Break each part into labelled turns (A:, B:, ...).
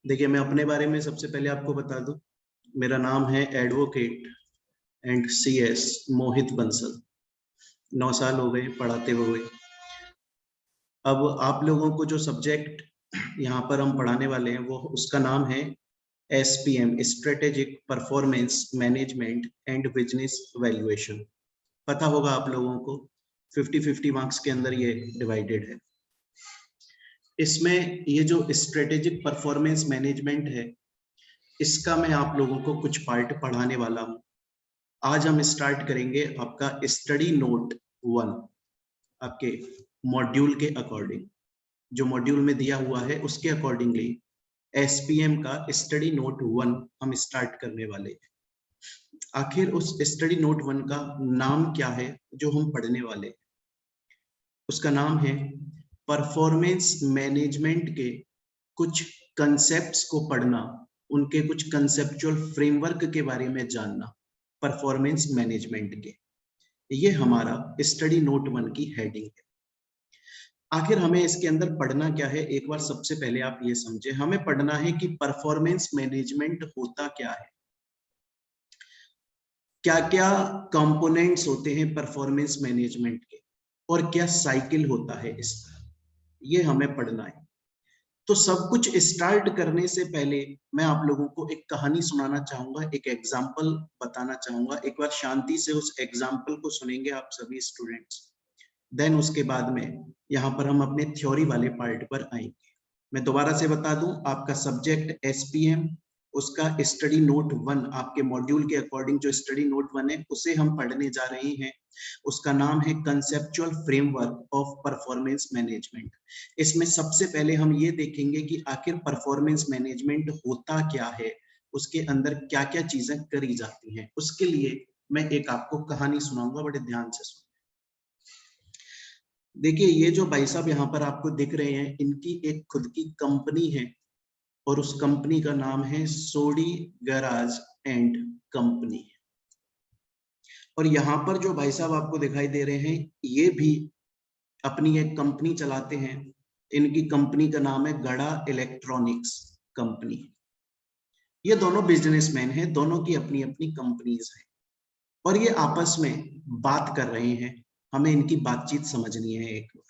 A: देखिए, मैं अपने बारे में सबसे पहले आपको बता दूं। मेरा नाम है advocate and CS Mohit Bansal. 9 साल हो गए पढ़ाते हुए। अब आप लोगों को जो सब्जेक्ट यहाँ पर हम पढ़ाने वाले हैं वो उसका नाम है SPM, strategic performance management and business valuation. पता होगा आप लोगों को 50-50 मार्क्स के अंदर ये डिवाइडेड है। इसमें ये जो स्ट्रेटेजिक परफॉर्मेंस मैनेजमेंट है, इसका मैं आप लोगों को कुछ पार्ट पढ़ाने वाला हूँ। आज हम स्टार्ट करेंगे आपका स्टडी नोट 1, आपके मॉड्यूल के अकॉर्डिंग। जो मॉड्यूल में दिया हुआ है उसके अकॉर्डिंगली SPM का स्टडी नोट 1 हम स्टार्ट करने वाले हैं। आखिर उस स्टडी नोट 1 का नाम क्या है जो हम पढ़ने वाले हैं? उसका नाम है परफॉर्मेंस मैनेजमेंट के कुछ कंसेप्ट्स को पढ़ना, उनके कुछ कंसेप्चुअल फ्रेमवर्क के बारे में जानना, परफॉर्मेंस मैनेजमेंट के। ये हमारा स्टडी नोट 1 की हेडिंग है। आखिर हमें इसके अंदर पढ़ना क्या है, एक बार सबसे पहले आप ये समझे। हमें पढ़ना है कि परफॉर्मेंस मैनेजमेंट होता क्या है, क्या क्या कंपोनेंट्स होते हैं परफॉर्मेंस मैनेजमेंट के, और क्या साइकिल होता है इसका। ये हमें पढ़ना है। तो सब कुछ स्टार्ट करने से पहले मैं आप लोगों को एक कहानी सुनाना चाहूंगा, एक एग्जाम्पल बताना चाहूंगा। एक बार शांति से उस एग्जाम्पल को सुनेंगे आप सभी स्टूडेंट्स। देन उसके बाद में यहाँ पर हम अपने थ्योरी वाले पार्ट पर आएंगे। मैं दोबारा से बता दूं, आपका सब्जेक्ट SPM, उसका स्टडी नोट 1, आपके मॉड्यूल के अकॉर्डिंग जो स्टडी नोट 1 है उसे हम पढ़ने जा रहे हैं। उसका नाम है conceptual framework of performance management. इसमें सबसे पहले हम ये देखेंगे कि आखिर परफॉर्मेंस मैनेजमेंट होता क्या है, उसके अंदर क्या क्या चीजें करी जाती हैं। उसके लिए मैं एक आपको कहानी सुनाऊंगा, बड़े ध्यान से सुन। देखिए, ये जो भाई साहब यहाँ पर आपको दिख रहे हैं, इनकी एक खुद की कंपनी है और उस कंपनी का नाम है सोडी गैराज एंड कंपनी। और यहाँ पर जो भाई साहब आपको दिखाई दे रहे हैं, ये भी अपनी एक कंपनी चलाते हैं। इनकी कंपनी का नाम है गड़ा इलेक्ट्रॉनिक्स कंपनी। ये दोनों बिजनेसमैन हैं, दोनों की अपनी अपनी कंपनीज हैं और ये आपस में बात कर रहे हैं। हमें इनकी बातचीत समझनी है एक बार।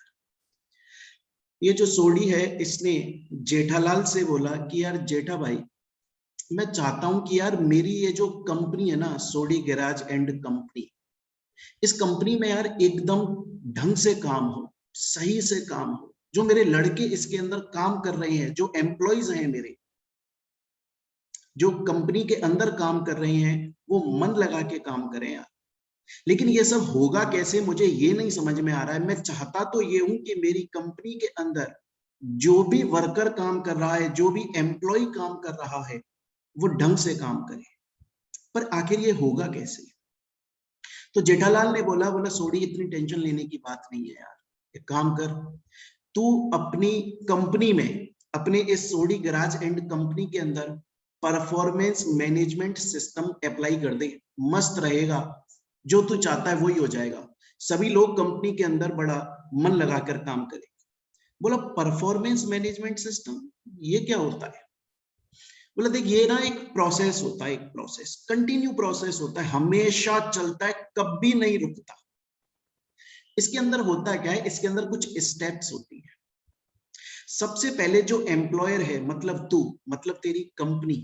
A: ये जो सोडी है, इसने जेठालाल से बोला कि यार जेठा भाई, मैं चाहता हूं कि यार मेरी ये जो कंपनी है ना, सोडी गैराज एंड कंपनी, इस कंपनी में यार एकदम ढंग से काम हो, सही से काम हो। जो मेरे लड़के इसके अंदर काम कर रहे हैं, जो एम्प्लॉइज हैं मेरे, जो कंपनी के अंदर काम कर रहे हैं, वो मन लगा के काम करें यार। लेकिन ये सब होगा कैसे, मुझे ये नहीं समझ में आ रहा है। मैं चाहता तो ये हूं कि मेरी कंपनी के अंदर जो भी वर्कर काम कर रहा है, जो भी एम्प्लॉय काम कर रहा है, वो ढंग से काम करे, पर आखिर ये होगा कैसे? तो जेठालाल ने बोला सोडी, इतनी टेंशन लेने की बात नहीं है यार। एक काम कर, तू अपनी कंपनी में, अपने इस सोडी गैराज एंड कंपनी के अंदर परफॉर्मेंस मैनेजमेंट सिस्टम अप्लाई कर दे, मस्त रहेगा। जो तू चाहता है वही हो जाएगा। सभी लोग कंपनी के अंदर बड़ा मन लगाकर काम करें। बोला परफॉर्मेंस मैनेजमेंट सिस्टम, ये क्या होता है? बोला देख, ये ना एक प्रोसेस होता है, एक प्रोसेस, कंटिन्यू प्रोसेस होता है, हमेशा चलता है, कभी नहीं रुकता। इसके अंदर होता क्या है, इसके अंदर कुछ स्टेप्स होती है। सबसे पहले जो एम्प्लॉयर है, मतलब तू, मतलब तेरी कंपनी,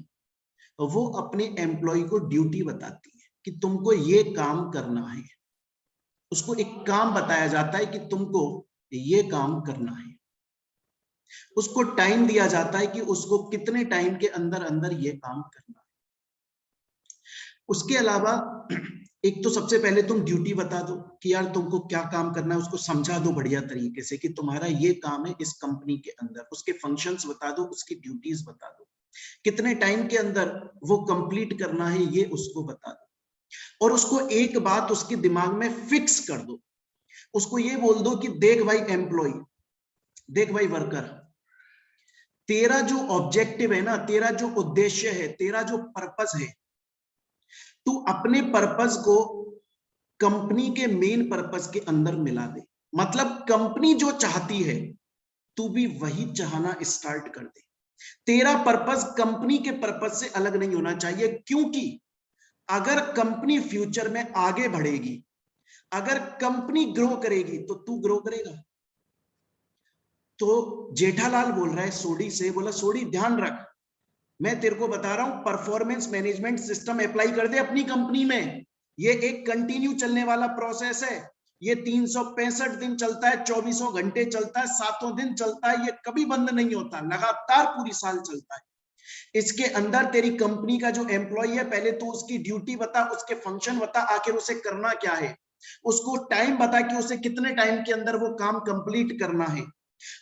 A: वो अपने एम्प्लॉय को ड्यूटी बताती है कि तुमको ये काम करना है। उसको एक काम बताया जाता है कि तुमको ये काम करना है। उसको टाइम दिया जाता है कि उसको कितने टाइम के अंदर अंदर ये काम करना है। उसके अलावा एक तो सबसे पहले तुम ड्यूटी बता दो कि यार तुमको क्या काम करना है, उसको समझा दो बढ़िया तरीके से कि तुम्हारा ये काम है इस कंपनी के अंदर। उसके फंक्शंस बता दो, उसकी ड्यूटीज बता दो, कितने टाइम के अंदर वो कंप्लीट करना है ये उसको बता दो। और उसको एक बात उसके दिमाग में फिक्स कर दो। उसको ये बोल दो कि देख भाई एम्प्लॉय, देख भाई वर्कर, तेरा जो ऑब्जेक्टिव है ना, तेरा जो उद्देश्य है, तेरा जो पर्पस है, तू अपने पर्पस को कंपनी के मेन पर्पस के अंदर मिला दे। मतलब कंपनी जो चाहती है, तू भी वही चाहना स्टार्ट कर दे। तेरा पर्पस कंपनी के पर्पस से अलग नहीं होना चाहिए, क्योंकि अगर कंपनी फ्यूचर में आगे बढ़ेगी, अगर कंपनी ग्रो करेगी तो तू ग्रो करेगा। तो जेठालाल बोल रहा है सोडी से, बोला सोडी ध्यान रख, मैं तेरे को बता रहा हूं परफॉर्मेंस मैनेजमेंट सिस्टम अप्लाई कर दे अपनी कंपनी में। ये एक कंटिन्यू चलने वाला प्रोसेस है, ये 365 दिन चलता है, 24 घंटे चलता है, 7 दिन चलता है, ये कभी बंद नहीं होता, लगातार पूरी साल चलता है। इसके अंदर तेरी कंपनी का जो एम्प्लॉय है, पहले तो उसकी ड्यूटी बता, उसके फंक्शन बता, आखिर उसे करना क्या है, उसको टाइम बता कि उसे कितने टाइम के अंदर वो काम कंप्लीट करना है,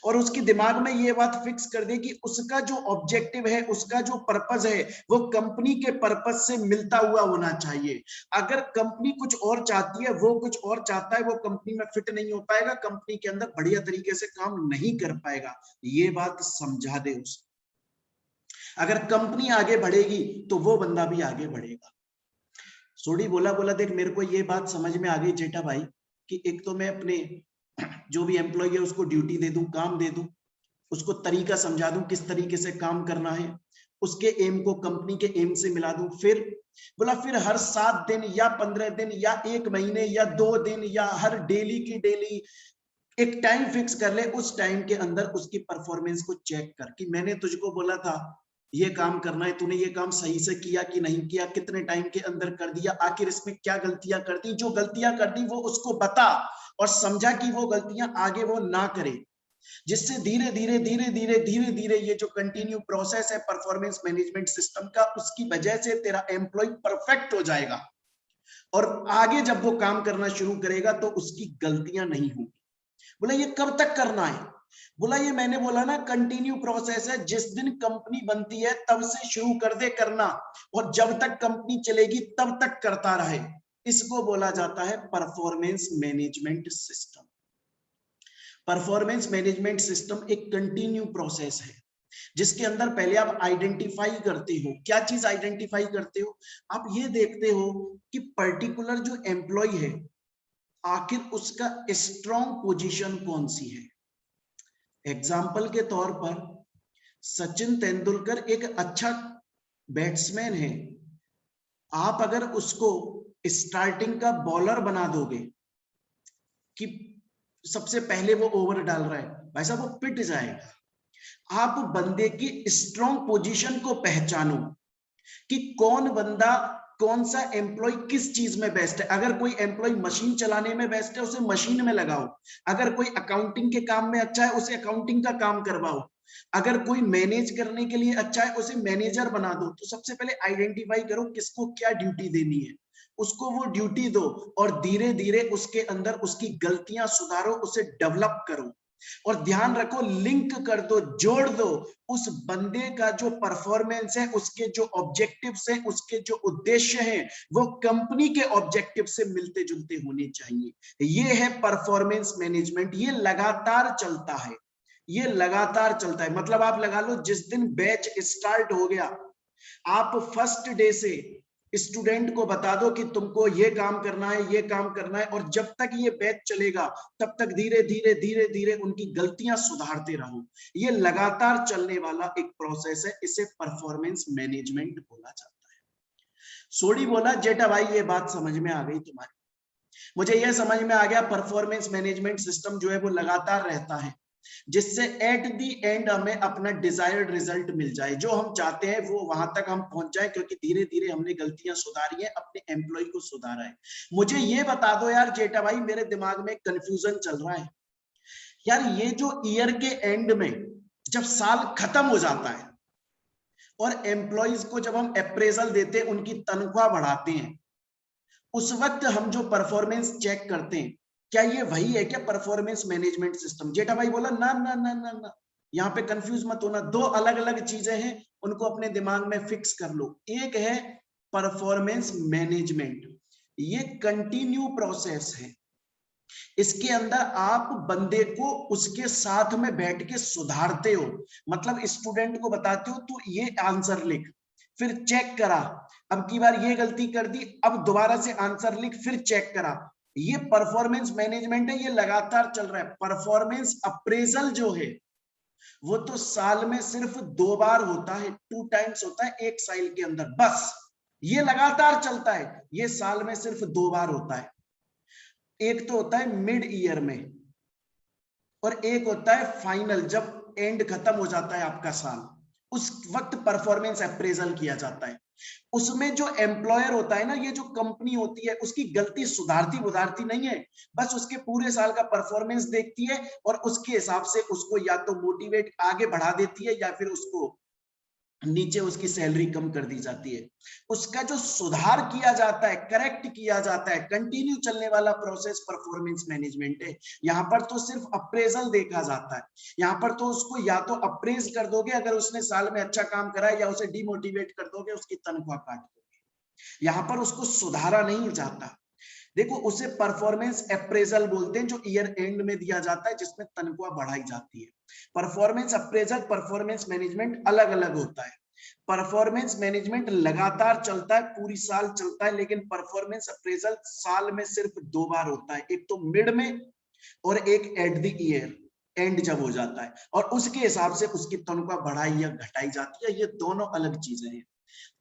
A: और उसके दिमाग में ये बात फिक्स कर दे कि उसका जो ऑब्जेक्टिव है, उसका जो पर्पस है, वो कंपनी के पर्पस से मिलता हुआ होना चाहिए। अगर कंपनी कुछ और चाहती है, वो कुछ और चाहता है, वो कंपनी में फिट नहीं हो पाएगा, कंपनी के अंदर बढ़िया तरीके से काम नहीं कर पाएगा। ये बात समझा दे उसे। अगर कंपनी आगे बढ़ेगी तो वो बंदा भी आगे बढ़ेगा। सोडी बोला देख मेरे को ये बात समझ में आ गई जेठा भाई, कि एक तो मैं अपने जो भी एम्प्लॉय है उसको ड्यूटी दे दूं, काम दे दूं, उसको तरीका समझा दूं किस तरीके से काम करना है, उसके एम को कंपनी के एम से मिला दूं। फिर बोला फिर हर 7 दिन या 15 दिन या 1 महीने या 2 दिन या हर डेली की डेली एक टाइम फिक्स कर ले, उस टाइम के अंदर उसकी परफॉर्मेंस को चेक कर कि मैंने तुझको बोला था ये काम करना है, तूने ये काम सही से किया कि नहीं किया, कितने टाइम के अंदर कर दिया, आखिर इसमें क्या गलतियां कर दी, जो गलतियां कर दी वो उसको बता और समझा कि वो गलतियां आगे वो ना करे, जिससे धीरे धीरे धीरे धीरे धीरे धीरे ये जो कंटिन्यू प्रोसेस है परफॉर्मेंस मैनेजमेंट सिस्टम का, उसकी वजह से तेरा एम्प्लॉय परफेक्ट हो जाएगा और आगे जब वो काम करना शुरू करेगा तो उसकी गलतियां नहीं होंगी। बोला ये कब तक करना है? बोला ये मैंने बोला ना कंटिन्यू प्रोसेस है, जिस दिन कंपनी बनती है तब से शुरू कर दे करना, और जब तक कंपनी चलेगी तब तक करता रहे। इसको बोला जाता है performance management system. Performance management system एक कंटिन्यू प्रोसेस है, जिसके अंदर पहले आप आइडेंटिफाई करते हो। क्या चीज आइडेंटिफाई करते हो? आप ये देखते हो कि पर्टिकुलर जो एम्प्लॉय है, आखिर उसका स्ट्रॉन्ग पोजीशन कौन सी है। एग्जाम्पल के तौर पर सचिन तेंदुलकर एक अच्छा बैट्समैन है, आप अगर उसको स्टार्टिंग का बॉलर बना दोगे कि सबसे पहले वो ओवर डाल रहा है, भाई साहब वो पिट जाएगा। आप बंदे की स्ट्रॉन्ग पोजीशन को पहचानो कि कौन बंदा, कौन सा एम्प्लॉय किस चीज में बेस्ट है। अगर कोई एम्प्लॉय मशीन चलाने में बेस्ट है, उसे मशीन में लगाओ। अगर कोई अकाउंटिंग के काम में अच्छा है, उसे अकाउंटिंग का काम करवाओ। अगर कोई मैनेज करने के लिए अच्छा है, उसे मैनेजर बना दो। तो सबसे पहले आइडेंटिफाई करो किसको क्या ड्यूटी देनी है, उसको वो ड्यूटी दो और धीरे धीरे उसके अंदर उसकी गलतियां सुधारो, उसे डेवलप करो। और ध्यान रखो, लिंक कर दो, जोड़ दो उस बंदे का जो परफॉर्मेंस है, उसके जो ऑब्जेक्टिव्स हैं, उसके जो उद्देश्य हैं, वो कंपनी के ऑब्जेक्टिव से मिलते जुलते होने चाहिए। ये है परफॉर्मेंस मैनेजमेंट। ये लगातार चलता है, ये लगातार चलता है। मतलब आप लगा लो जिस दिन बैच स्टार्ट हो गया, आप फर्स्ट डे से स्टूडेंट को बता दो कि तुमको ये काम करना है, ये काम करना है, और जब तक ये बैच चलेगा तब तक धीरे धीरे धीरे धीरे उनकी गलतियां सुधारते रहो। ये लगातार चलने वाला एक प्रोसेस है, इसे परफॉर्मेंस मैनेजमेंट बोला जाता है। सोडी बोला जेठा भाई ये बात समझ में आ गई तुम्हारी, मुझे यह समझ में आ गया परफॉर्मेंस मैनेजमेंट सिस्टम जो है वो लगातार रहता है, जिससे एट दी एंड हमें अपना डिजायर्ड रिजल्ट मिल जाए, जो हम चाहते हैं वो वहां तक हम पहुंच जाए, क्योंकि धीरे धीरे हमने गलतियां सुधारी है, अपने एम्प्लॉय को सुधारा है। मुझे ये बता दो यार जेठा भाई, मेरे दिमाग में कंफ्यूजन चल रहा है यार, ये जो ईयर के एंड में जब साल खत्म हो जाता है और एम्प्लॉयज को जब हम अप्रेजल देते हैं, उनकी तनख्वाह बढ़ाते हैं, उस वक्त हम जो परफॉर्मेंस चेक करते हैं, क्या ये वही है क्या परफॉर्मेंस मैनेजमेंट सिस्टम? जेठा भाई बोला ना ना ना ना ना, यहाँ पे कंफ्यूज मत होना, दो अलग अलग चीजें हैं, उनको अपने दिमाग में फिक्स कर लो। एक है परफॉर्मेंस मैनेजमेंट, ये कंटिन्यू प्रोसेस है, इसके अंदर आप बंदे को उसके साथ में बैठ के सुधारते हो। मतलब स्टूडेंट को बताते हो तू ये आंसर लिख, फिर चेक करा, अब की बार ये गलती कर दी, अब दोबारा से आंसर लिख, फिर चेक करा। ये परफॉर्मेंस मैनेजमेंट है, ये लगातार चल रहा है। परफॉर्मेंस अप्रेजल जो है, वो तो साल में सिर्फ 2 बार होता है, 2 टाइम्स होता है एक साल के अंदर, बस ये लगातार चलता है, ये साल में सिर्फ 2 बार होता है। एक तो होता है मिड ईयर में और एक होता है फाइनल, जब एंड खत्म हो जाता है आपका साल, उस वक्त परफॉर्मेंस अप्रेजल किया जाता है। उसमें जो एम्प्लॉयर होता है ना, ये जो कंपनी होती है, उसकी गलती सुधारती बुधारती नहीं है, बस उसके पूरे साल का परफॉर्मेंस देखती है और उसके हिसाब से उसको या तो मोटिवेट आगे बढ़ा देती है या फिर उसको नीचे उसकी सैलरी कम कर दी जाती है। उसका जो सुधार किया जाता है, करेक्ट किया जाता है, कंटिन्यू चलने वाला प्रोसेस परफॉर्मेंस मैनेजमेंट है। यहाँ पर तो सिर्फ अप्रेजल देखा जाता है, यहाँ पर तो उसको या तो अप्रेज कर दोगे अगर उसने साल में अच्छा काम करा है, या उसे डिमोटिवेट कर दोगे, उसकी तनख्वाह काट दोगे। यहाँ पर उसको सुधारा नहीं जाता। देखो, उसे परफॉर्मेंस अप्रेजल बोलते हैं, जो ईयर एंड में दिया जाता है, जिसमें तनख्वाह बढ़ाई जाती है। परफॉर्मेंस अप्रेजल, परफॉर्मेंस मैनेजमेंट अलग अलग होता है। परफॉर्मेंस मैनेजमेंट लगातार चलता है, पूरी साल चलता है, लेकिन परफॉर्मेंस अप्रेजल साल में सिर्फ 2 बार होता है, एक तो मिड में और एक एट द ईयर एंड जब हो जाता है, और उसके हिसाब से उसकी तनख्वाह बढ़ाई या घटाई जाती है। ये दोनों अलग चीजें हैं।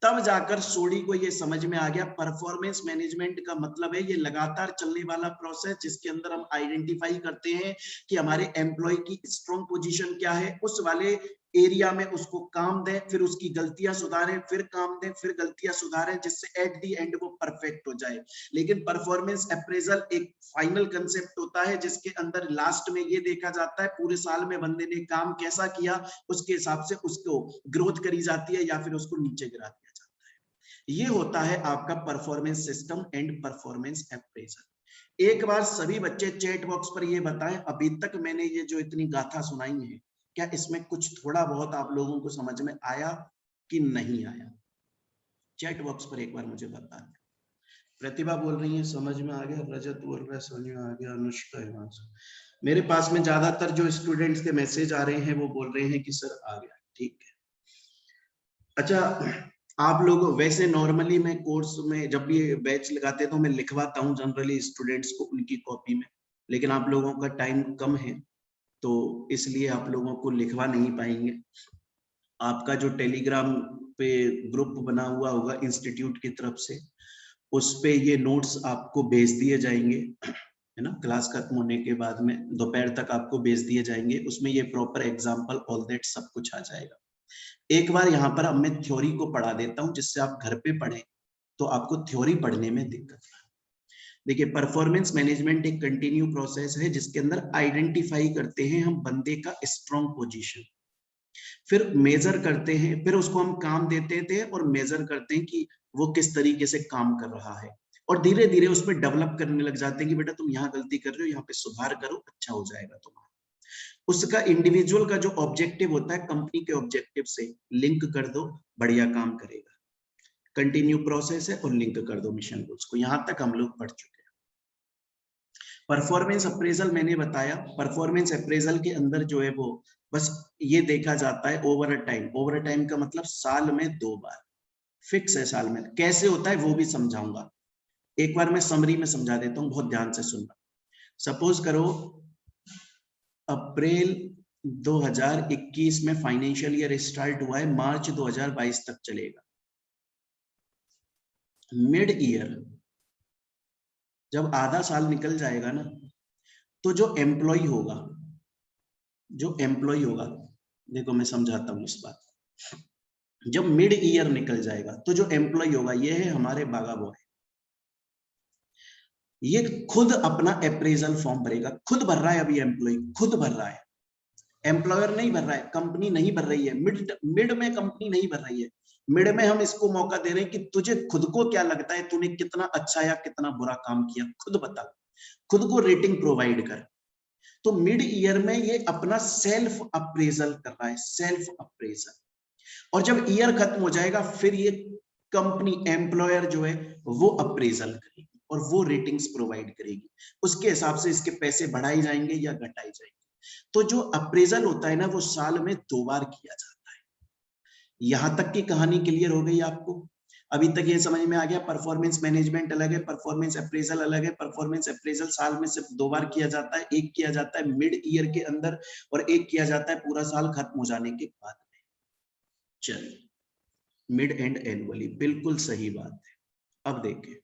A: तब जाकर सोडी को ये समझ में आ गया, परफॉर्मेंस मैनेजमेंट का मतलब है ये लगातार चलने वाला प्रोसेस, जिसके अंदर हम आइडेंटिफाई करते हैं कि हमारे एम्प्लॉय की स्ट्रॉन्ग पोजीशन क्या है, उस वाले एरिया में उसको काम दें, फिर उसकी गलतियां सुधारें, फिर काम दें, फिर गलतियां सुधारें, जिससे एट दी एंड वो परफेक्ट हो जाए। लेकिन परफॉर्मेंस अप्रेजल एक फाइनल कंसेप्ट होता है, जिसके अंदर लास्ट में ये देखा जाता है पूरे साल में बंदे ने काम कैसा किया, उसके हिसाब से उसको ग्रोथ करी जाती है या फिर उसको नीचे गिरा दिया जाता है। ये होता है आपका performance system and performance appraisal. एक बार सभी बच्चे चैट बॉक्स पर ये बताएं, अभी तक मैंने ये जो इतनी गाथा सुनाई है, क्या इसमें कुछ थोड़ा बहुत आप लोगों को समझ में आया कि नहीं आया? चैट बॉक्स पर एक बार मुझे बता दें। प्रतिभा बोल रही है समझ में आ गया, रजत बोल रहा है समझ में आ गया, अनुष्का है। मेरे पास में ज्यादातर जो स्टूडेंट्स के मैसेज आ रहे हैं वो बोल रहे हैं कि सर आ गया। ठीक है, अच्छा, आप लोग वैसे नॉर्मली मैं कोर्स में जब भी बैच लगाते हैं तो मैं लिखवाता हूँ जनरली स्टूडेंट्स को उनकी कॉपी में, लेकिन आप लोगों का टाइम कम है तो इसलिए आप लोगों को लिखवा नहीं पाएंगे। आपका जो टेलीग्राम पे ग्रुप बना हुआ होगा इंस्टीट्यूट की तरफ से, उस पे ये नोट्स आपको भेज दिए जाएंगे, है ना, क्लास खत्म होने के बाद में दोपहर तक आपको भेज दिए जाएंगे। उसमें ये प्रॉपर एग्जाम्पल ऑल दैट सब कुछ आ जाएगा। एक बार यहाँ पर अब मैं थ्योरी को पढ़ा देता हूँ, जिससे आप घर पे पढ़ें तो आपको थ्योरी पढ़ने में दिक्कत ना। देखिए, परफॉर्मेंस मैनेजमेंट एक कंटिन्यू प्रोसेस है, जिसके अंदर आइडेंटिफाई करते हैं हम बंदे का स्ट्रॉन्ग पोजीशन, फिर मेजर करते हैं, फिर उसको हम काम देते थे और मेजर करते हैं कि वो किस तरीके से काम कर रहा है, और धीरे धीरे उसमें डेवलप करने लग जाते हैं कि बेटा तुम यहाँ गलती कर रहे हो, यहाँ पे सुधार करो, अच्छा हो जाएगा तुम्हारा। उसका इंडिविजुअल का जो ऑब्जेक्टिव होता है कंपनी के ऑब्जेक्टिव से लिंक कर दो, बढ़िया काम करेगा। कंटिन्यू प्रोसेस है और लिंक कर दो मिशन गोल्स को। यहां तक हम लोग पढ़ चुके हैं। परफॉर्मेंस अप्रेजल मैंने बताया, परफॉर्मेंस अप्रेजल के अंदर जो है वो बस ये देखा जाता है over a time. Over a time का मतलब साल में 2 बार फिक्स है। साल में कैसे होता है वो भी समझाऊंगा, एक बार मैं समरी में समझा देता हूँ, बहुत ध्यान से सुनना। सपोज करो अप्रैल 2021 में फाइनेंशियल ईयर स्टार्ट हुआ है, मार्च 2022 तक चलेगा। मिड ईयर जब आधा साल निकल जाएगा ना, तो जो एम्प्लॉय होगा, देखो मैं समझाता हूँ इस बात। जब मिड ईयर निकल जाएगा तो जो एम्प्लॉय होगा, ये है हमारे बागा बॉय, ये खुद अपना अप्रेजल फॉर्म भरेगा, खुद भर रहा है। अभी एम्प्लॉय खुद भर रहा है, एम्प्लॉयर नहीं भर रहा है, कंपनी नहीं भर रही है। मिड में कंपनी नहीं भर रही है, मिड में हम इसको मौका दे रहे हैं कि तुझे खुद को क्या लगता है, तूने कितना अच्छा या कितना बुरा काम किया, खुद बता, खुद को रेटिंग प्रोवाइड कर। तो मिड ईयर में ये अपना सेल्फ अप्रेजल कर रहा है, सेल्फ अप्रेजल। और जब ईयर खत्म हो जाएगा फिर ये कंपनी एम्प्लॉयर जो है वो अप्रेजल करेगी और वो रेटिंग्स प्रोवाइड करेगी, उसके हिसाब से इसके पैसे बढ़ाए जाएंगे या घटाए जाएंगे। तो जो अप्रेजल होता है ना, वो साल में 2 बार किया जाता है। यहां तक की कहानी क्लियर हो गई आपको? अभी तक ये समझ में आ गया, परफॉर्मेंस मैनेजमेंट अलग है, परफॉर्मेंस अप्रेजल अलग है। परफॉर्मेंस अप्रेजल साल में सिर्फ 2 बार किया जाता है, एक किया जाता है मिड ईयर के अंदर और एक किया जाता है पूरा साल खत्म हो जाने के बाद में। चलिए, मिड एंड एनुअली, बिल्कुल सही बात है। अब देखें,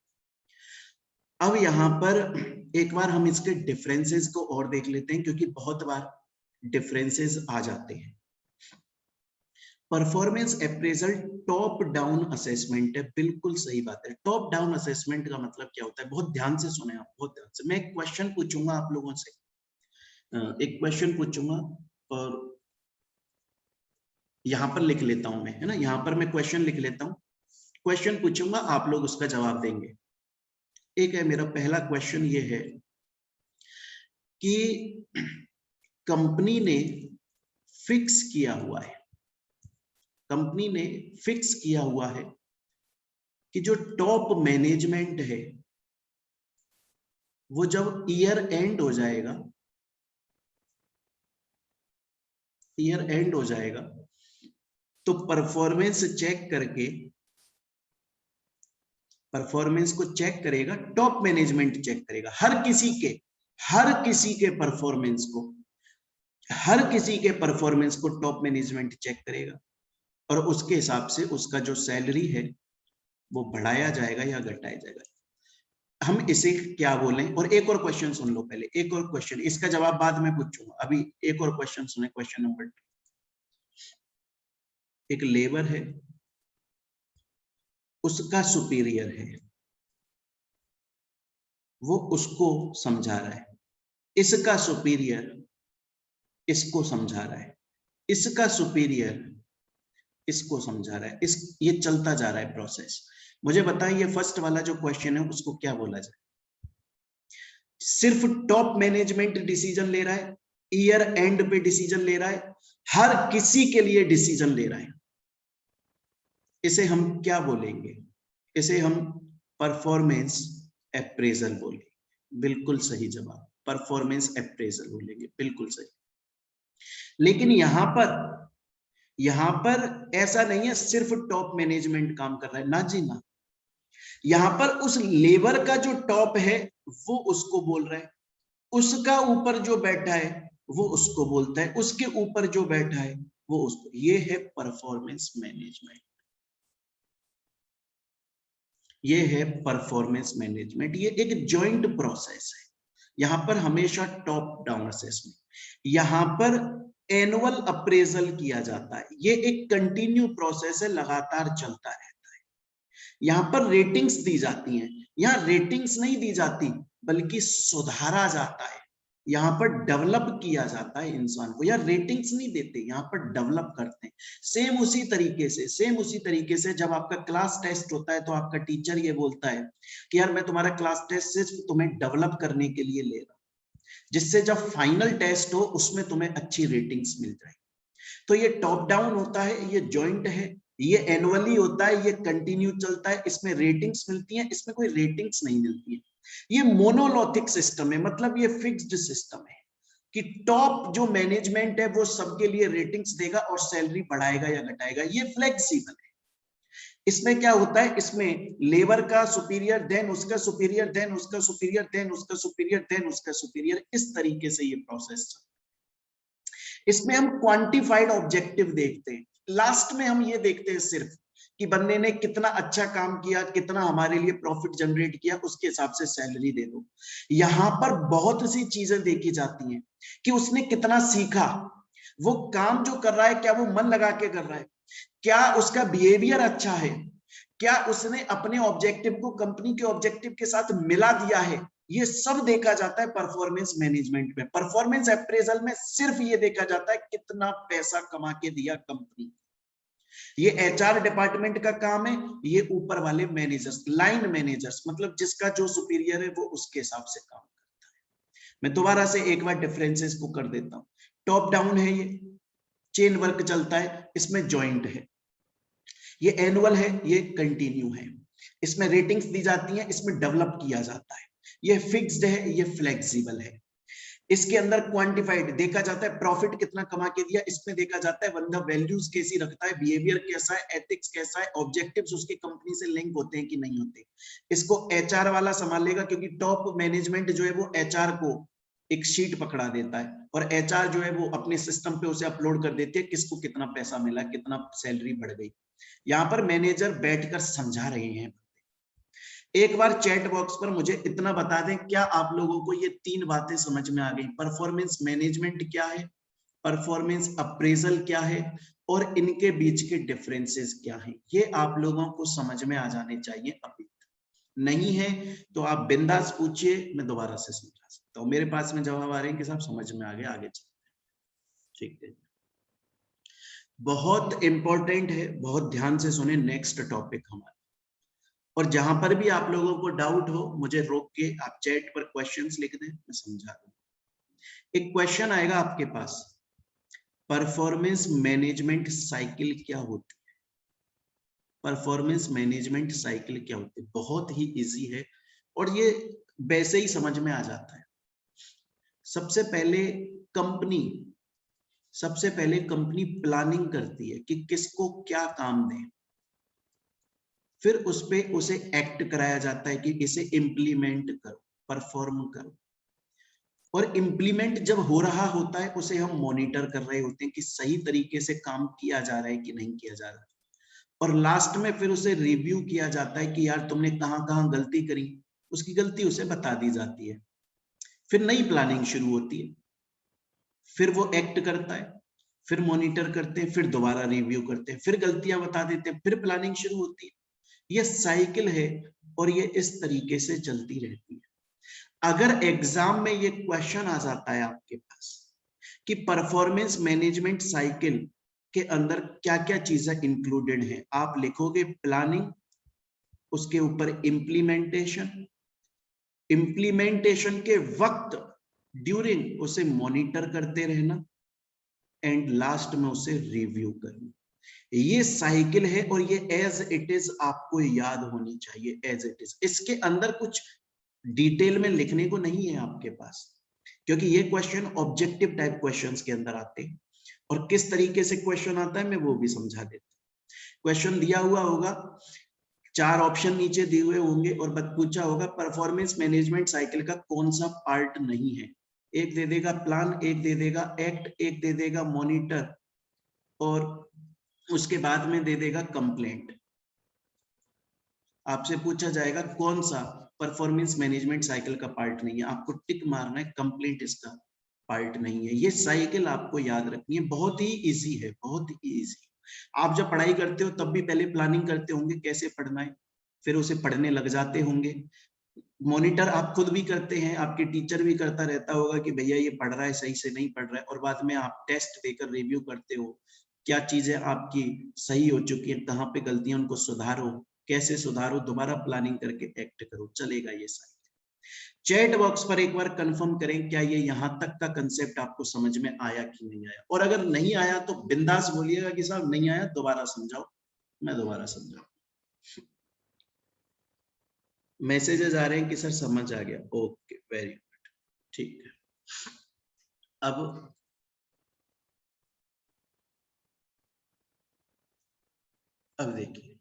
A: अब यहां पर एक बार हम इसके डिफरेंसेस को और देख लेते हैं, क्योंकि बहुत बार डिफरेंसेस आ जाते हैं। Performance appraisal top down assessment है, बिल्कुल सही बात है। टॉप डाउन असेसमेंट का मतलब क्या होता है, बहुत ध्यान से सुने आप, बहुत ध्यान से। मैं एक क्वेश्चन पूछूंगा आप लोगों से, एक क्वेश्चन पूछूंगा और यहां पर लिख लेता हूं मैं, है ना, यहां पर मैं क्वेश्चन लिख लेता हूं, क्वेश्चन पूछूंगा, आप लोग उसका जवाब देंगे। एक है, मेरा पहला क्वेश्चन ये है कि कंपनी ने फिक्स किया हुआ है, कंपनी ने फिक्स किया हुआ है कि जो टॉप मैनेजमेंट है वो जब ईयर एंड हो जाएगा, ईयर एंड हो जाएगा तो परफॉर्मेंस चेक करके, परफॉर्मेंस को चेक करेगा, टॉप मैनेजमेंट चेक करेगा, हर किसी के परफॉर्मेंस को, हर किसी के परफॉर्मेंस को टॉप मैनेजमेंट चेक करेगा और उसके हिसाब से उसका जो सैलरी है वो बढ़ाया जाएगा या घटाया जाएगा। हम इसे क्या बोलें। और एक और क्वेश्चन सुन लो पहले, एक और क्वेश्चन, इसका जवाब बाद में पूछूंगा, अभी एक और क्वेश्चन सुने, क्वेश्चन नंबर 2। एक लेबर है, उसका सुपीरियर है, वो उसको समझा रहा है, इसका सुपीरियर इसको समझा रहा है, इसका सुपीरियर इसको समझा रहा है, ये चलता जा रहा है प्रोसेस। मुझे बताएं, ये फर्स्ट वाला जो क्वेश्चन है उसको क्या बोला जाए। सिर्फ टॉप मैनेजमेंट डिसीजन ले रहा है, ईयर एंड पे डिसीजन ले रहा है, हर किसी के लिए डिसीजन ले रहा है, इसे हम क्या बोलेंगे, इसे हम परफॉर्मेंस अप्रेजल बोलेंगे। बिल्कुल सही जवाब, परफॉर्मेंस अप्रेजल बोलेंगे, बिल्कुल सही। लेकिन यहां पर ऐसा नहीं है सिर्फ टॉप मैनेजमेंट काम कर रहा है, ना जी ना। यहां पर उस लेबर का जो टॉप है वो उसको बोल रहा है, उसका ऊपर जो बैठा है वो उसको बोलता है, उसके ऊपर जो बैठा है वो उसको। ये है परफॉर्मेंस मैनेजमेंट, ये है परफॉर्मेंस मैनेजमेंट। ये एक जॉइंट प्रोसेस है। यहां पर हमेशा टॉप डाउन असेसमेंट, यहां पर एनुअल अप्रेजल किया जाता है, ये एक कंटिन्यू प्रोसेस है, लगातार चलता रहता है। यहाँ पर रेटिंग्स दी जाती हैं, यहाँ रेटिंग्स नहीं दी जाती बल्कि सुधारा जाता है, यहाँ पर डेवलप किया जाता है इंसान को। यार रेटिंग्स नहीं देते, यहाँ पर डेवलप करते हैं। सेम उसी तरीके से जब आपका क्लास टेस्ट होता है तो आपका टीचर ये बोलता है कि यार मैं तुम्हारा क्लास टेस्ट सिर्फ तुम्हें डेवलप करने के लिए ले रहा हूं, जिससे जब फाइनल टेस्ट हो उसमें तुम्हें अच्छी रेटिंग्स मिल जाए। तो ये टॉप डाउन होता है, ये जॉइंट है, ये एनुअली होता है, ये कंटिन्यू चलता है, इसमें रेटिंग्स मिलती हैं, इसमें कोई रेटिंग्स नहीं मिलती है। ये मोनोलॉथिक सिस्टम है, मतलब ये फिक्स्ड सिस्टम है कि टॉप जो मैनेजमेंट है वो सबके लिए रेटिंग्स देगा और सैलरी बढ़ाएगा या घटाएगा। ये फ्लेक्सिबल है। इसमें क्या होता है, इसमें लेबर का सुपीरियर, देन उसका सुपीरियर, देन उसका सुपीरियर, देन उसका सुपीरियर, देन उसका सुपीरियर, इस तरीके से ये प्रोसेस चलता है। इसमें हम क्वांटिफाइड ऑब्जेक्टिव देखते हैं, लास्ट में हम ये देखते हैं सिर्फ कि बंदे ने कितना अच्छा काम किया, कितना हमारे लिए प्रॉफिट जनरेट किया, उसके हिसाब से सैलरी दे दो। यहां पर बहुत सी चीजें देखी जाती हैं कि उसने कितना सीखा, वो काम जो कर रहा है क्या वो मन लगा के कर रहा है, क्या उसका बिहेवियर अच्छा है, क्या उसने अपने ऑब्जेक्टिव को कंपनी के ऑब्जेक्टिव के साथ मिला दिया है। ये सब देखा जाता है परफॉर्मेंस मैनेजमेंट में। परफॉर्मेंस अप्रेजल में सिर्फ ये देखा जाता है कितना पैसा कमा के दिया कंपनी। ये एचआर डिपार्टमेंट का काम है, ये ऊपर वाले मैनेजर्स, लाइन मैनेजर्स, मतलब जिसका जो सुपीरियर है वो उसके हिसाब से काम करता है। मैं दोबारा से एक बार डिफरेंसेस को कर देता हूं। टॉप डाउन है, ये चेन वर्क चलता है, इसमें जॉइंट है। ये एनुअल है, ये कंटिन्यू है, इसमें रेटिंग्स दी जाती हैं, इसमें डेवलप किया जाता है। ये फिक्स्ड है, ये फ्लेक्सिबल है। इसके अंदर क्वांटिफाइड देखा जाता है, प्रॉफिट कितना कमा के दिया, इसमें देखा जाता है बंदा वैल्यूज कैसी रखता है, बिहेवियर कैसा है, एथिक्स कैसा है, ऑब्जेक्टिव्स उसकी कंपनी से लिंक होते हैं कि नहीं होते। इसको एचआर वाला संभालेगा, क्योंकि टॉप मैनेजमेंट जो है वो एचआर को एक शीट पकड़ा देता है और एचआर जो है वो अपने सिस्टम पे उसे अपलोड कर देती है, किसको कितना पैसा मिला, कितना सैलरी बढ़ गई। यहाँ पर मैनेजर बैठकर समझा रहे हैं। एक बार चैट बॉक्स पर मुझे इतना बता दें, क्या आप लोगों को ये 3 बातें समझ में आ गई? परफॉर्मेंस मैनेजमेंट क्या है, परफॉर्मेंस अप्रेजल क्या है, और इनके बीच के डिफरेंसेस क्या हैं? ये आप लोगों को समझ में आ जाने चाहिए। अभी नहीं है तो आप बिंदास पूछिए, मैं दोबारा से समझा सकता हूँ। मेरे पास में जवाब आ रहे हैं कि साहब समझ में आ गया, आगे चलते। ठीक है, बहुत इंपॉर्टेंट है, बहुत ध्यान से सुने। नेक्स्ट टॉपिक हमारा, और जहां पर भी आप लोगों को डाउट हो मुझे रोक के आप चैट पर क्वेश्चंस लिख दें, मैं समझा दूं। एक क्वेश्चन आएगा आपके पास, परफॉर्मेंस मैनेजमेंट साइकिल क्या होती है? परफॉर्मेंस मैनेजमेंट साइकिल क्या होती है? बहुत ही इजी है और ये वैसे ही समझ में आ जाता है। सबसे पहले कंपनी प्लानिंग करती है कि किसको क्या काम दें, फिर उस पे उसे एक्ट कराया जाता है कि इसे इम्प्लीमेंट करो, परफॉर्म करो। और इम्प्लीमेंट जब हो रहा होता है उसे हम मॉनिटर कर रहे होते हैं कि सही तरीके से काम किया जा रहा है कि नहीं किया जा रहा है। और लास्ट में फिर उसे रिव्यू किया जाता है कि यार तुमने कहाँ कहाँ गलती करी, उसकी गलती उसे बता दी जाती है। फिर नई प्लानिंग शुरू होती है, फिर वो एक्ट करता है, फिर मॉनिटर करते हैं, फिर दोबारा रिव्यू करते हैं, फिर गलतियां बता देते हैं, फिर प्लानिंग शुरू होती है। ये साइकिल है और ये इस तरीके से चलती रहती है। अगर एग्जाम में ये क्वेश्चन आ जाता है आपके पास कि परफॉर्मेंस मैनेजमेंट साइकिल के अंदर क्या क्या चीजें इंक्लूडेड हैं, आप लिखोगे प्लानिंग, उसके ऊपर इम्प्लीमेंटेशन के वक्त ड्यूरिंग उसे मॉनिटर करते रहना, एंड लास्ट में उसे रिव्यू करना। ये साइकिल है और ये एज इट इज आपको याद होनी चाहिए, एज इट इज। इसके अंदर कुछ डिटेल में लिखने को नहीं है आपके पास, क्योंकि ये क्वेश्चन ऑब्जेक्टिव टाइप क्वेश्चंस के अंदर आते हैं। और किस तरीके से क्वेश्चन आता है मैं वो भी समझा देता हूं। क्वेश्चन दिया हुआ होगा, 4 ऑप्शन नीचे दिए हुए होंगे और बस पूछा होगा परफॉर्मेंस मैनेजमेंट साइकिल का कौन सा पार्ट नहीं है। एक दे देगा प्लान, एक दे देगा एक्ट, एक दे देगा मॉनिटर, और उसके बाद में दे देगा कंप्लेंट। आपसे पूछा जाएगा कौन सा परफॉर्मेंस मैनेजमेंट साइकिल का पार्ट नहीं है, आपको टिक मारना है कंप्लेंट इसका पार्ट नहीं है। ये साइकिल आपको याद रखनी है, बहुत ही इजी है, बहुत ही इजी। आप जब पढ़ाई करते हो तब भी पहले प्लानिंग करते होंगे कैसे पढ़ना है, फिर उसे पढ़ने लग जाते होंगे। मॉनिटर आप खुद भी करते हैं, आपके टीचर भी करता रहता होगा कि भैया ये पढ़ रहा है सही से नहीं पढ़ रहा है, और बाद में आप टेस्ट देकर रिव्यू करते हो, क्या चीजें आपकी सही हो चुकी है, कहाँ पे गलतियां, उनको सुधारो, कैसे सुधारो, दोबारा प्लानिंग करके एक्ट करो, चलेगा ये साइकिल। चैट बॉक्स पर एक बार कंफर्म करें क्या ये यहां तक का कंसेप्ट आपको समझ में आया कि नहीं आया, और अगर नहीं आया तो बिंदास बोलिएगा कि साहब नहीं आया, दोबारा समझाओ, मैं दोबारा समझाऊं। मैसेजेस आ रहे हैं कि सर समझ आ गया, ओके वेरी गुड, ठीक है। अब देखिए,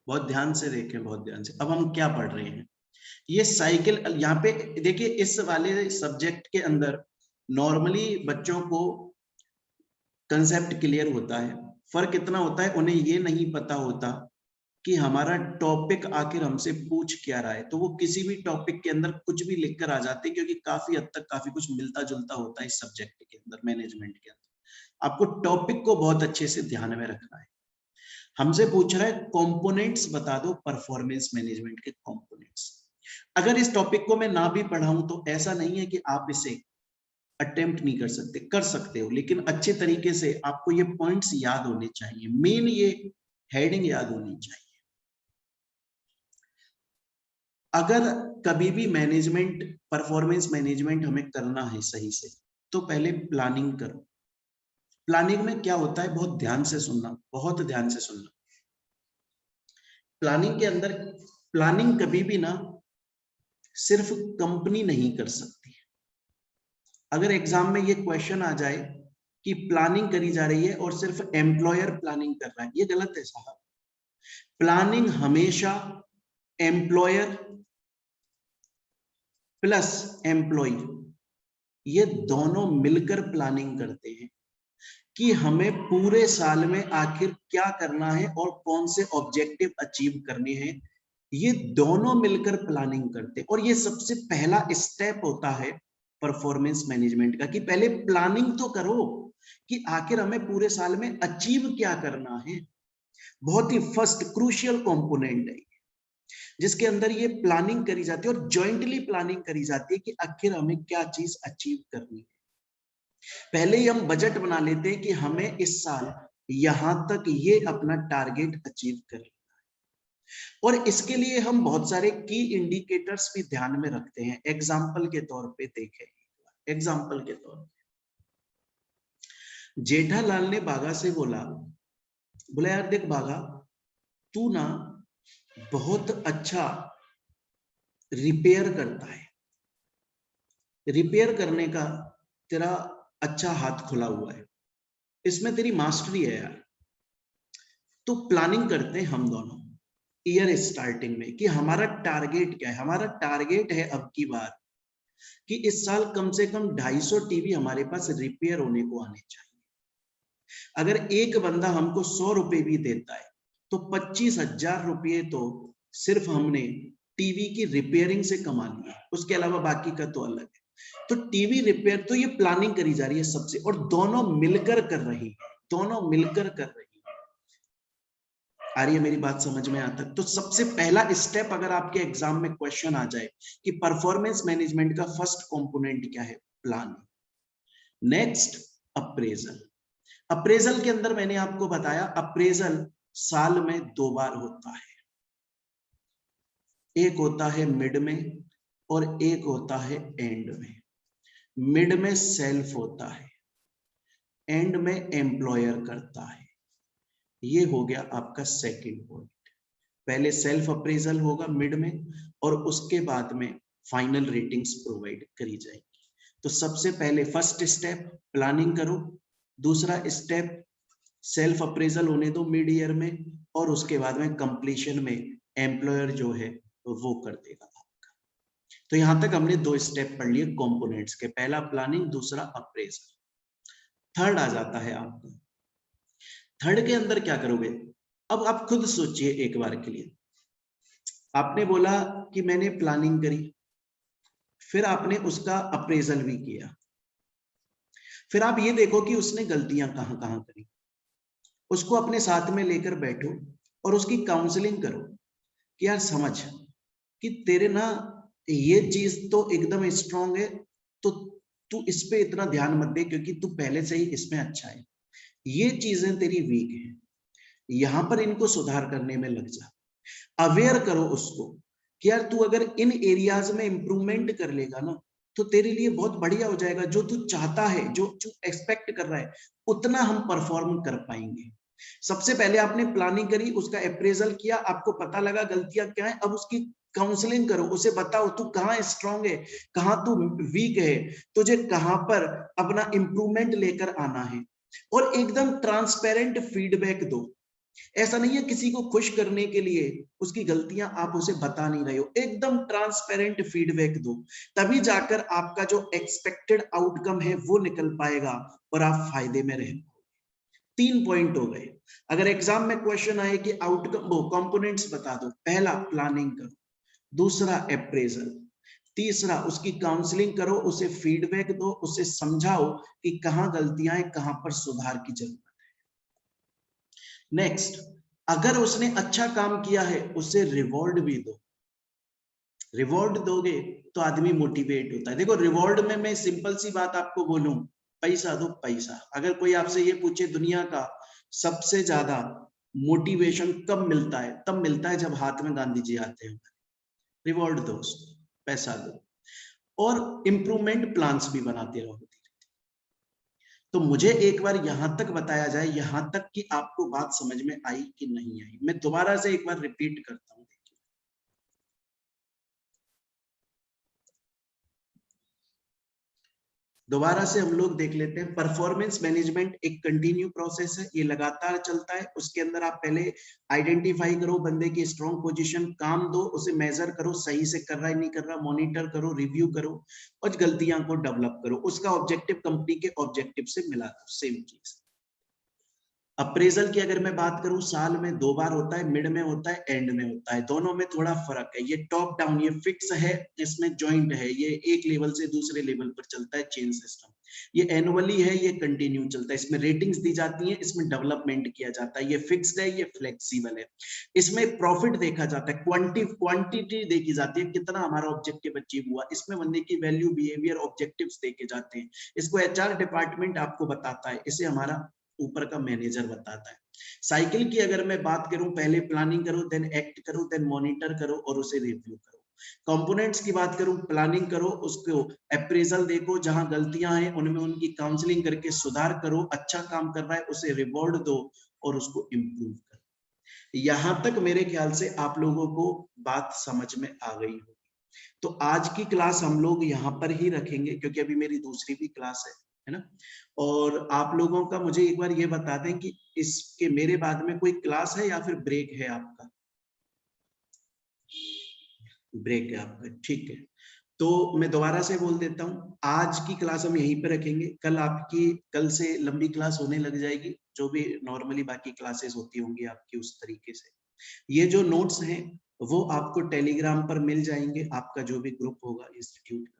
A: बहुत ध्यान से देखें, बहुत ध्यान से। अब हम क्या पढ़ रहे हैं, ये साइकिल यहाँ पे देखिए, इस वाले सब्जेक्ट के अंदर नॉर्मली बच्चों को कंसेप्ट क्लियर होता है। फर्क इतना होता है उन्हें ये नहीं पता होता कि हमारा टॉपिक आखिर हमसे पूछ क्या रहा है। तो वो किसी भी टॉपिक के अंदर कुछ भी लिखकर आ जाते हैं, क्योंकि काफी हद तक काफी कुछ मिलता जुलता होता है इस सब्जेक्ट के अंदर, मैनेजमेंट के अंदर। आपको टॉपिक को बहुत अच्छे से ध्यान में रखना है। हमसे पूछ रहा है कंपोनेंट्स बता दो परफॉर्मेंस मैनेजमेंट के कंपोनेंट्स। अगर इस टॉपिक को मैं ना भी पढ़ाऊं तो ऐसा नहीं है कि आप इसे अटेम्प्ट नहीं कर सकते, कर सकते हो, लेकिन अच्छे तरीके से आपको ये पॉइंट्स याद होने चाहिए, मेन ये हेडिंग याद होनी चाहिए। अगर कभी भी मैनेजमेंट, परफॉर्मेंस मैनेजमेंट हमें करना है सही से, तो पहले प्लानिंग करो। प्लानिंग में क्या होता है, बहुत ध्यान से सुनना, बहुत ध्यान से सुनना। प्लानिंग के अंदर, प्लानिंग कभी भी ना सिर्फ कंपनी नहीं कर सकती, अगर एग्जाम में ये क्वेश्चन आ जाए कि प्लानिंग करी जा रही है और सिर्फ एम्प्लॉयर प्लानिंग कर रहा है, ये गलत है साहब। प्लानिंग हमेशा एम्प्लॉयर प्लस एम्प्लॉय, ये दोनों मिलकर प्लानिंग करते हैं कि हमें पूरे साल में आखिर क्या करना है और कौन से ऑब्जेक्टिव अचीव करने हैं। ये दोनों मिलकर प्लानिंग करते हैं और ये सबसे पहला स्टेप होता है परफॉर्मेंस मैनेजमेंट का, कि पहले प्लानिंग तो करो कि आखिर हमें पूरे साल में अचीव क्या करना है। बहुत ही फर्स्ट क्रूशियल कंपोनेंट है जिसके अंदर ये प्लानिंग करी जाती है और जॉइंटली प्लानिंग करी जाती है कि आखिर हमें क्या चीज अचीव करनी है। पहले ही हम बजट बना लेते हैं कि हमें इस साल यहां तक ये अपना टारगेट अचीव करना है और इसके लिए हम बहुत सारे की इंडिकेटर्स भी ध्यान में रखते हैं। एग्जाम्पल के तौर पे देखें, एग्जाम्पल के तौर पे जेठालाल ने बाघा से बोला यार देख बाघा, तू ना बहुत अच्छा रिपेयर करता है, रिपेयर करने का तेरा अच्छा हाथ खुला हुआ है, इसमें तेरी मास्टरी है यार। तो प्लानिंग करते हैं हम दोनों ईयर स्टार्टिंग में कि हमारा टारगेट क्या है। हमारा टारगेट है अब की बार कि इस साल कम से कम 250 टीवी हमारे पास रिपेयर होने को आने चाहिए। अगर एक बंदा हमको 100 रुपए भी देता है तो 25,000 रुपये तो सिर्फ हमने टीवी की रिपेयरिंग से कमा लिया, उसके अलावा बाकी का तो अलग है। तो टीवी रिपेयर, तो ये प्लानिंग करी जा रही है सबसे, और दोनों मिलकर कर रही है, दोनों मिलकर कर रही है। आ रही है मेरी बात समझ में? आता तो सबसे पहला स्टेप अगर आपके एग्जाम में क्वेश्चन आ जाए कि परफॉर्मेंस मैनेजमेंट का फर्स्ट कंपोनेंट क्या है, प्लानिंग। Next appraisal. अप्रेजल के अंदर मैंने आपको बताया अप्रेजल साल में 2 बार होता है, एक होता है मिड में और एक होता है एंड में। मिड में सेल्फ होता है, एंड में एम्प्लॉयर करता है। ये हो गया आपका सेकंड पॉइंट। पहले सेल्फ अप्रेजल होगा मिड में और उसके बाद में फाइनल रेटिंग्स प्रोवाइड करी जाएगी। तो सबसे पहले फर्स्ट स्टेप प्लानिंग करो, दूसरा स्टेप सेल्फ अप्रेजल होने दो मिड ईयर में, और उसके बाद में कंप्लीशन में एम्प्लॉयर जो है वो कर देगा आपका। तो यहां तक हमने 2 स्टेप पढ़ लिए कंपोनेंट्स के, पहला प्लानिंग, दूसरा अप्रेजल। थर्ड आ जाता है आपका। थर्ड के अंदर क्या करोगे? अब आप खुद सोचिए एक बार के लिए। आपने बोला कि मैंने प्लानिंग करी, फिर आपने उसका अप्रेजल भी किया, फिर आप ये देखो कि उसने गलतियां कहां कहां करी। उसको अपने साथ में लेकर बैठो और उसकी काउंसलिंग करो कि यार समझ कि तेरे ना ये चीज तो एकदम स्ट्रांग है, तो तू इस पे इतना ध्यान मत दे क्योंकि तू पहले से ही इसमें अच्छा है। ये चीजें तेरी वीक है, यहां पर इनको सुधार करने में लग जा। अवेयर करो उसको कि यार तू अगर इन एरियाज में इंप्रूवमेंट कर लेगा ना तो तेरे लिए बहुत बढ़िया हो जाएगा। जो तू चाहता है, जो तू एक्सपेक्ट कर रहा है, उतना हम परफॉर्म कर पाएंगे। सबसे पहले आपने प्लानिंग करी, उसका अप्रेजल किया, आपको पता लगा गलतियां क्या है, अब उसकी काउंसलिंग करो, उसे बताओ तू कहाँ स्ट्रांग है, कहाँ तू वीक है, तुझे कहां पर अपना इंप्रूवमेंट लेकर आना है, और एकदम ट्रांसपेरेंट फीडबैक दो। ऐसा नहीं है किसी को खुश करने के लिए उसकी गलतियां आप उसे बता नहीं रहे हो, एकदम ट्रांसपेरेंट फीडबैक दो, तभी जाकर आपका जो एक्सपेक्टेड आउटकम है वो निकल पाएगा और आप फायदे में रहे। 3 पॉइंट हो गए। अगर एग्जाम में क्वेश्चन आए कि आउटकम वो कंपोनेंट्स बता दो, पहला प्लानिंग करो, दूसरा अप्रेजल, तीसरा उसकी काउंसलिंग करो, उसे फीडबैक दो, उसे समझाओ कि कहां गलतियां हैं, कहां पर सुधार की जरूरत है। नेक्स्ट, अगर उसने अच्छा काम किया है उसे रिवॉर्ड भी दो। रिवॉर्ड दोगे तो आदमी मोटिवेट होता है। देखो रिवॉर्ड में मैं सिंपल सी बात आपको बोलूं, पैसा दो पैसा। अगर कोई आपसे ये पूछे दुनिया का सबसे ज्यादा मोटिवेशन कब मिलता है, तब मिलता है जब हाथ में गांधी जी आते हैं। रिवॉर्ड दो उसको, पैसा दो, और इंप्रूवमेंट प्लान्स भी बनाते रहो। तो मुझे एक बार यहां तक बताया जाए, यहां तक कि आपको बात समझ में आई कि नहीं आई। मैं दोबारा से एक बार रिपीट करता हूं। दोबारा से हम लोग देख लेते हैं। परफॉर्मेंस मैनेजमेंट एक कंटिन्यू प्रोसेस है, ये लगातार चलता है। उसके अंदर आप पहले आइडेंटिफाई करो बंदे की स्ट्रॉन्ग पोजीशन, काम दो, उसे मेजर करो, सही से कर रहा है नहीं कर रहा, मॉनिटर करो, रिव्यू करो और गलतियां को डेवलप करो। उसका ऑब्जेक्टिव कंपनी के ऑब्जेक्टिव से मिला दो, सेम चीज। अप्रेजल की अगर मैं बात करूं, साल में 2 बार होता है, मिड में होता है, एंड में होता है। दोनों में थोड़ा फर्क है। ये टॉप डाउन, ये फिक्स है, इसमें जॉइंट है, ये एक लेवल से दूसरे लेवल पर चलता है, चेन सिस्टम। ये एनुअली है, ये कंटिन्यू चलता है। इसमें रेटिंग्स दी जाती हैं, इसमें डेवलपमेंट किया जाता है। ये फिक्स्ड है, ये फ्लेक्सिबल है। इसमें प्रॉफिट देखा जाता है, क्वांटिटी देखी जाती है, कितना हमारा ऑब्जेक्टिव अचीव हुआ। इसमें बंदे की वैल्यू, बिहेवियर, ऑब्जेक्टिव्स देखे जाते हैं। इसको एचआर डिपार्टमेंट आपको बताता है, इसे हमारा ऊपर का मैनेजर बताता है। साइकिल की अगर मैं बात करूं, पहले प्लानिंग करो, देन एक्ट करो, देन मॉनिटर करो और उसे रिव्यू करो। कंपोनेंट्स की बात करूं, प्लानिंग करो, उसको अप्रेजल देखो, जहां गलतियां हैं उनमें उनकी काउंसलिंग करके सुधार करो, अच्छा काम कर रहा है उसे रिवॉर्ड दो और उसको इम्प्रूव करो। यहां तक मेरे ख्याल से आप लोगों को बात समझ में आ गई होगी। तो आज की क्लास हम लोग यहाँ पर ही रखेंगे, क्योंकि अभी मेरी दूसरी भी क्लास है ना। और आप लोगों का मुझे एक बार ये बता दें कि इसके मेरे बाद में कोई क्लास है या फिर ब्रेक है आपका? ब्रेक है आपका, ठीक है। तो मैं दोबारा से बोल देता हूँ, आज की क्लास हम यहीं पे रखेंगे। कल से लंबी क्लास होने लग जाएगी, जो भी नॉर्मली बाकी क्लासेस होती होंगी आपकी उस तरीके से। ये जो नोट्स हैं वो आपको टेलीग्राम पर मिल जाएंगे, आपका जो भी ग्रुप होगा इंस्टीट्यूट का।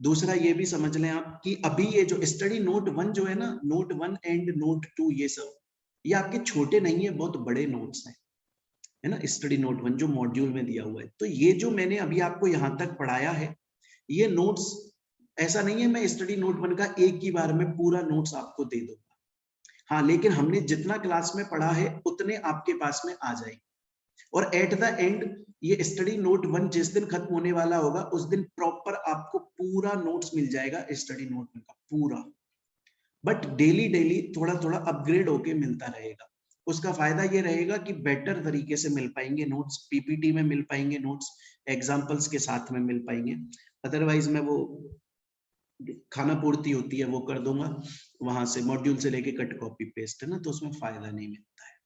A: दूसरा ये भी समझ लें आप कि अभी ये जो स्टडी नोट 1 जो है ना, नोट 1 एंड नोट 2, ये सब ये आपके छोटे नहीं है, बहुत बड़े नोट्स हैं, है ना। स्टडी नोट 1 जो मॉड्यूल में दिया हुआ है, तो ये जो मैंने अभी आपको यहाँ तक पढ़ाया है, ये नोट्स ऐसा नहीं है मैं स्टडी नोट 1 का एक ही बार में पूरा नोट्स आपको दे दूंगा। हाँ, लेकिन हमने जितना क्लास में पढ़ा है उतने आपके पास में आ जाएंगे। और एट द एंड ये स्टडी नोट 1 जिस दिन खत्म होने वाला होगा, उस दिन प्रॉपर आपको पूरा नोट्स मिल जाएगा स्टडी नोट 1 का पूरा। बट डेली डेली थोड़ा थोड़ा अपग्रेड होके मिलता रहेगा। उसका फायदा ये रहेगा कि बेटर तरीके से मिल पाएंगे नोट्स, पीपीटी में मिल पाएंगे नोट्स, एग्जाम्पल्स के साथ में मिल पाएंगे। अदरवाइज मैं वो खाना पूर्ति होती है वो कर दूंगा, वहां से मॉड्यूल से लेके कट कॉपी पेस्ट, है ना, तो उसमें फायदा नहीं मिलता है।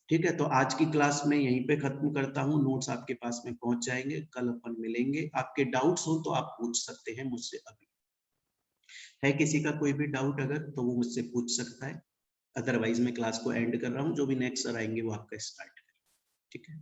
A: ठीक है, तो आज की क्लास में यहीं पे खत्म करता हूँ। नोट्स आपके पास में पहुंच जाएंगे, कल अपन मिलेंगे। आपके डाउट्स हो तो आप पूछ सकते हैं मुझसे। अभी है किसी का कोई भी डाउट अगर, तो वो मुझसे पूछ सकता है। अदरवाइज मैं क्लास को एंड कर रहा हूँ, जो भी नेक्स्ट सर आएंगे वो आपका स्टार्ट करें। ठीक है।